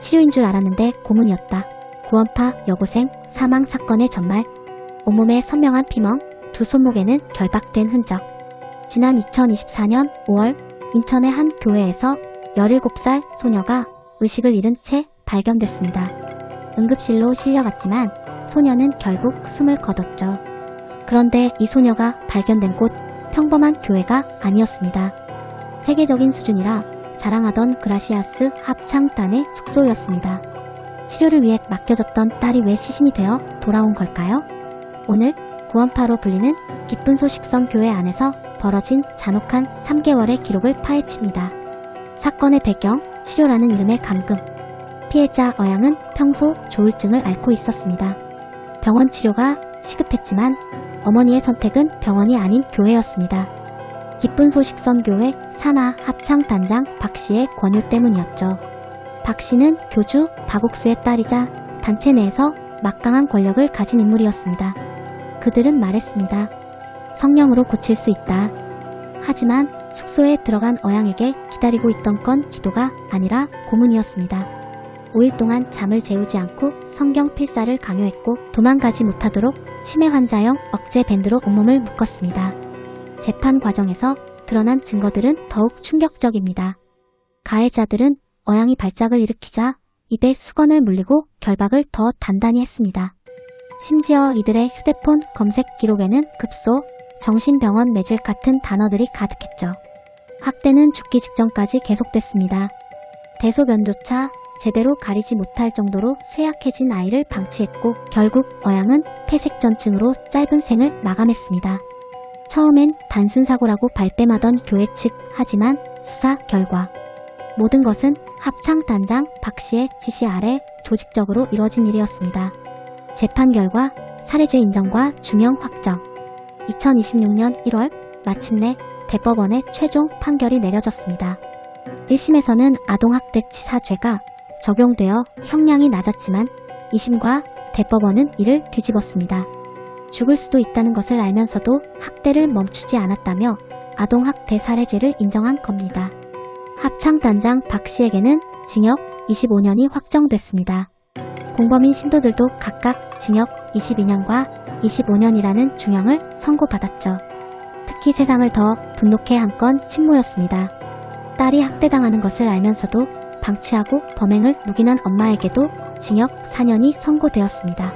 치료인 줄 알았는데 고문이었다. 구원파 여고생 사망 사건의 전말. 온몸에 선명한 피멍, 두 손목에는 결박된 흔적. 지난 2024년 5월 인천의 한 교회에서 17살 소녀가 의식을 잃은 채 발견됐습니다. 응급실로 실려갔지만 소녀는 결국 숨을 거뒀죠. 그런데 이 소녀가 발견된 곳 평범한 교회가 아니었습니다. 세계적인 수준이라 자랑하던 그라시아스 합창단의 숙소였습니다. 치료를 위해 맡겨졌던 딸이 왜 시신이 되어 돌아온 걸까요? 오늘 구원파로 불리는 기쁜 소식선 교회 안에서 벌어진 잔혹한 3개월의 기록을 파헤칩니다. 사건의 배경, 치료라는 이름의 감금. 피해자 어양은 평소 조울증을 앓고 있었습니다. 병원 치료가 시급했지만 어머니의 선택은 병원이 아닌 교회였습니다. 기쁜 소식선 교회 산하 합창단장 박 씨의 권유 때문이었죠. 박 씨는 교주 박옥수의 딸이자 단체 내에서 막강한 권력을 가진 인물이었습니다. 그들은 말했습니다. 성령으로 고칠 수 있다. 하지만 숙소에 들어간 어양에게 기다리고 있던 건 기도가 아니라 고문이었습니다. 5일 동안 잠을 재우지 않고 성경 필사를 강요했고 도망가지 못하도록 치매 환자용 억제 밴드로 온몸을 묶었습니다. 재판 과정에서 드러난 증거들은 더욱 충격적입니다. 가해자들은 어양이 발작을 일으키자 입에 수건을 물리고 결박을 더 단단히 했습니다. 심지어 이들의 휴대폰 검색 기록에는 급소, 정신병원 매질 같은 단어들이 가득했죠. 학대는 죽기 직전까지 계속됐습니다. 대소변조차 제대로 가리지 못할 정도로 쇠약해진 아이를 방치했고 결국 어양은 폐색전증으로 짧은 생을 마감했습니다. 처음엔 단순 사고라고 발뺌하던 교회 측, 하지만 수사 결과 모든 것은 합창단장 박 씨의 지시 아래 조직적으로 이루어진 일이었습니다. 재판 결과 살해죄 인정과 중형 확정. 2026년 1월 마침내 대법원의 최종 판결이 내려졌습니다. 1심에서는 아동학대치사죄가 적용되어 형량이 낮았지만 2심과 대법원은 이를 뒤집었습니다. 죽을 수도 있다는 것을 알면서도 학대를 멈추지 않았다며 아동학대 살해죄를 인정한 겁니다. 합창단장 박 씨에게는 징역 25년이 확정됐습니다. 공범인 신도들도 각각 징역 22년과 25년이라는 중형을 선고받았죠. 특히 세상을 더 분노케 한 건 친모였습니다. 딸이 학대당하는 것을 알면서도 방치하고 범행을 묵인한 엄마에게도 징역 4년이 선고되었습니다.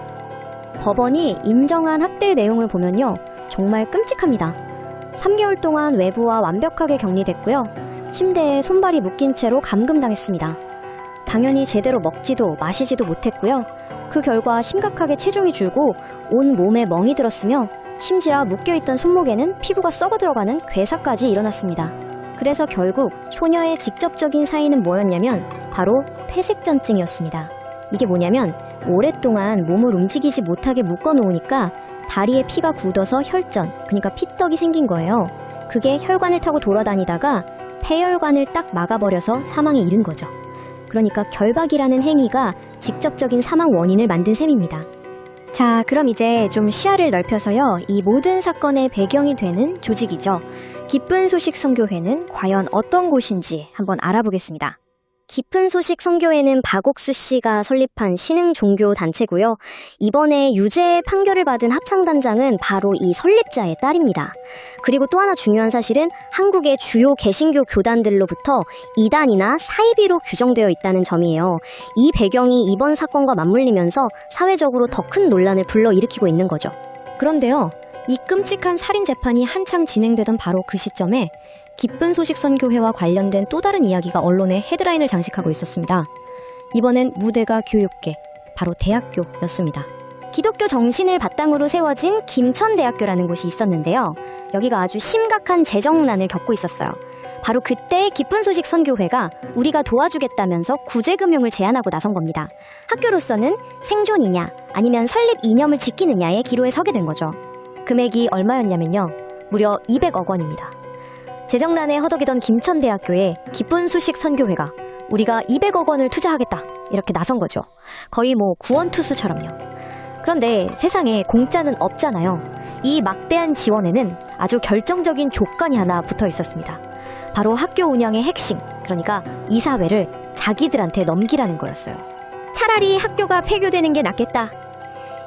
법원이 인정한 학대의 내용을 보면요, 정말 끔찍합니다. 3개월 동안 외부와 완벽하게 격리됐고요. 침대에 손발이 묶인 채로 감금당했습니다. 당연히 제대로 먹지도 마시지도 못했고요. 그 결과 심각하게 체중이 줄고 온 몸에 멍이 들었으며 심지어 묶여있던 손목에는 피부가 썩어 들어가는 괴사까지 일어났습니다. 그래서 결국 소녀의 직접적인 사인은 뭐였냐면 바로 폐색전증이었습니다. 이게 뭐냐면 오랫동안 몸을 움직이지 못하게 묶어놓으니까 다리에 피가 굳어서 혈전, 그러니까 피떡이 생긴 거예요. 그게 혈관을 타고 돌아다니다가 폐혈관을 딱 막아버려서 사망에 이른 거죠. 그러니까 결박이라는 행위가 직접적인 사망 원인을 만든 셈입니다. 자, 그럼 이제 좀 시야를 넓혀서요, 이 모든 사건의 배경이 되는 조직이죠. 기쁜 소식 선교회는 과연 어떤 곳인지 한번 알아보겠습니다. 기쁜 소식 선교회는 박옥수 씨가 설립한 신흥 종교 단체고요. 이번에 유죄 판결을 받은 합창단장은 바로 이 설립자의 딸입니다. 그리고 또 하나 중요한 사실은 한국의 주요 개신교 교단들로부터 이단이나 사이비로 규정되어 있다는 점이에요. 이 배경이 이번 사건과 맞물리면서 사회적으로 더 큰 논란을 불러일으키고 있는 거죠. 그런데요, 이 끔찍한 살인 재판이 한창 진행되던 바로 그 시점에 기쁜 소식 선교회와 관련된 또 다른 이야기가 언론의 헤드라인을 장식하고 있었습니다. 이번엔 무대가 교육계, 바로 대학교였습니다. 기독교 정신을 바탕으로 세워진 김천대학교라는 곳이 있었는데요. 여기가 아주 심각한 재정난을 겪고 있었어요. 바로 그때 기쁜 소식 선교회가 우리가 도와주겠다면서 구제금융을 제안하고 나선 겁니다. 학교로서는 생존이냐 아니면 설립 이념을 지키느냐의 기로에 서게 된 거죠. 금액이 얼마였냐면요, 무려 200억 원입니다. 재정난에 허덕이던 김천대학교에 기쁜 소식 선교회가 우리가 200억 원을 투자하겠다 이렇게 나선 거죠. 거의 뭐 구원투수처럼요. 그런데 세상에 공짜는 없잖아요. 이 막대한 지원에는 아주 결정적인 조건이 하나 붙어 있었습니다. 바로 학교 운영의 핵심, 그러니까 이사회를 자기들한테 넘기라는 거였어요. 차라리 학교가 폐교되는 게 낫겠다.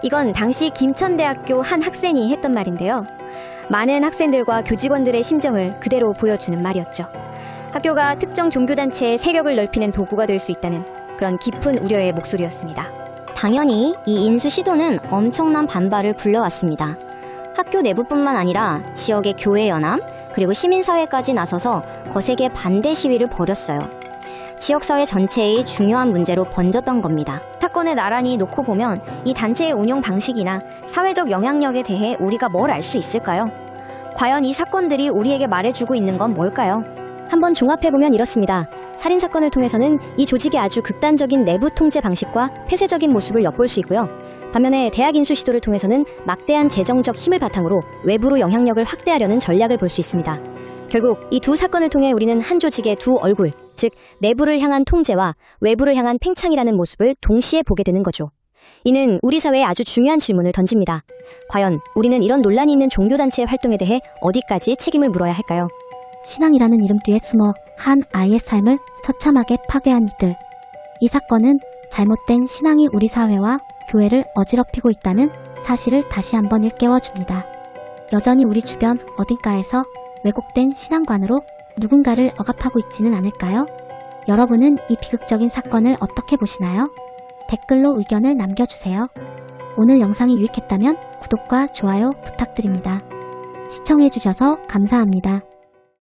이건 당시 김천대학교 한 학생이 했던 말인데요. 많은 학생들과 교직원들의 심정을 그대로 보여주는 말이었죠. 학교가 특정 종교단체의 세력을 넓히는 도구가 될 수 있다는 그런 깊은 우려의 목소리였습니다. 당연히 이 인수 시도는 엄청난 반발을 불러왔습니다. 학교 내부뿐만 아니라 지역의 교회 연합, 그리고 시민사회까지 나서서 거세게 반대 시위를 벌였어요. 지역사회 전체의 중요한 문제로 번졌던 겁니다. 사건을 나란히 놓고 보면 이 단체의 운영 방식이나 사회적 영향력에 대해 우리가 뭘 알 수 있을까요? 과연 이 사건들이 우리에게 말해주고 있는 건 뭘까요? 한번 종합해보면 이렇습니다. 살인사건을 통해서는 이 조직의 아주 극단적인 내부 통제 방식과 폐쇄적인 모습을 엿볼 수 있고요. 반면에 대학 인수 시도를 통해서는 막대한 재정적 힘을 바탕으로 외부로 영향력을 확대하려는 전략을 볼 수 있습니다. 결국 이 두 사건을 통해 우리는 한 조직의 두 얼굴, 즉 내부를 향한 통제와 외부를 향한 팽창이라는 모습을 동시에 보게 되는 거죠. 이는 우리 사회에 아주 중요한 질문을 던집니다. 과연 우리는 이런 논란이 있는 종교단체의 활동에 대해 어디까지 책임을 물어야 할까요? 신앙이라는 이름 뒤에 숨어 한 아이의 삶을 처참하게 파괴한 이들. 이 사건은 잘못된 신앙이 우리 사회와 교회를 어지럽히고 있다는 사실을 다시 한번 일깨워줍니다. 여전히 우리 주변 어딘가에서 왜곡된 신앙관으로 누군가를 억압하고 있지는 않을까요? 여러분은 이 비극적인 사건을 어떻게 보시나요? 댓글로 의견을 남겨주세요. 오늘 영상이 유익했다면 구독과 좋아요 부탁드립니다. 시청해주셔서 감사합니다.